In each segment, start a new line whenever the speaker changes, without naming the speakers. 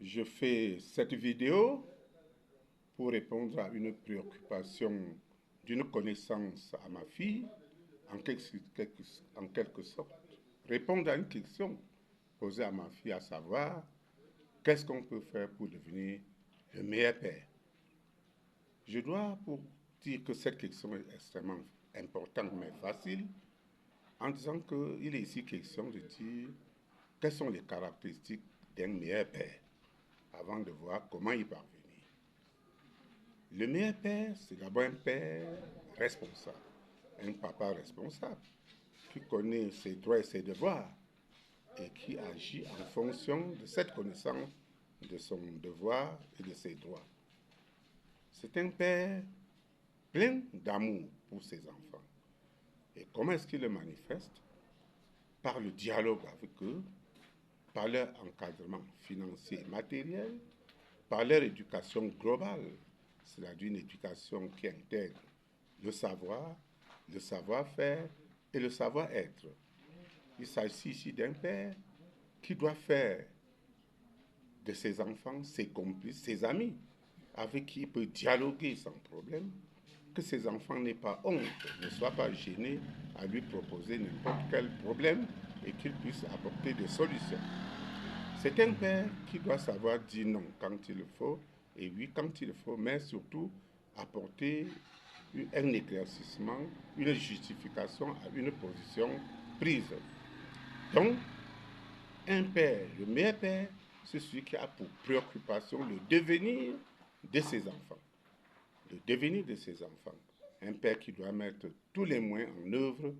Je fais cette vidéo pour répondre à une préoccupation d'une connaissance à ma fille, en quelque sorte, répondre à une question posée à ma fille, à savoir qu'est-ce qu'on peut faire pour devenir le meilleur père. Je dois pour dire que cette question est extrêmement importante mais facile, en disant qu'il est ici question de dire quelles sont les caractéristiques d'un meilleur père avant de voir comment y parvenir. Le meilleur père, c'est d'abord un père responsable, un papa responsable, qui connaît ses droits et ses devoirs et qui agit en fonction de cette connaissance de son devoir et de ses droits. C'est un père plein d'amour pour ses enfants. Et comment est-ce qu'il le manifeste? Par le dialogue avec eux, par leur encadrement financier et matériel, par leur éducation globale, c'est-à-dire une éducation qui intègre le savoir, le savoir-faire et le savoir-être. Il s'agit ici d'un père qui doit faire de ses enfants ses complices, ses amis, avec qui il peut dialoguer sans problème, que ses enfants n'aient pas honte, ne soient pas gênés à lui proposer n'importe quel problème et qu'il puisse apporter des solutions. C'est un père qui doit savoir dire non quand il le faut et oui quand il le faut, mais surtout apporter un éclaircissement, une justification à une position prise. Donc, un père, le meilleur père, c'est celui qui a pour préoccupation le devenir de ses enfants. Le devenir de ses enfants. Un père qui doit mettre tous les moyens en œuvre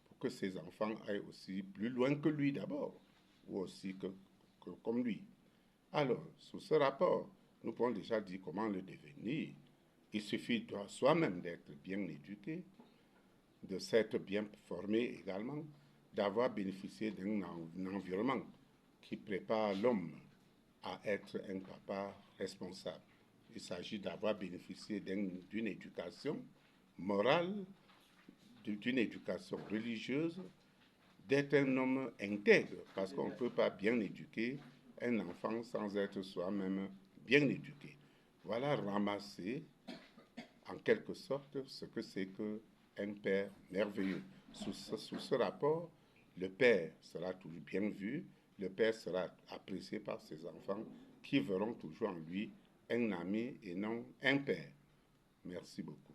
pour que ses enfants aillent aussi plus loin que lui d'abord, ou aussi que comme lui. Alors, sous ce rapport, nous pouvons déjà dire comment le devenir. Il suffit de soi-même d'être bien éduqué, de s'être bien formé également, d'avoir bénéficié d'un environnement qui prépare l'homme à être un papa responsable. Il s'agit d'avoir bénéficié d'une éducation morale, d'une éducation religieuse, d'être un homme intègre, parce qu'on ne peut pas bien éduquer un enfant sans être soi-même bien éduqué. Voilà ramasser en quelque sorte ce que c'est qu'un père merveilleux. Sous ce rapport, le père sera toujours bien vu, le père sera apprécié par ses enfants qui verront toujours en lui un ami et non un père. Merci beaucoup.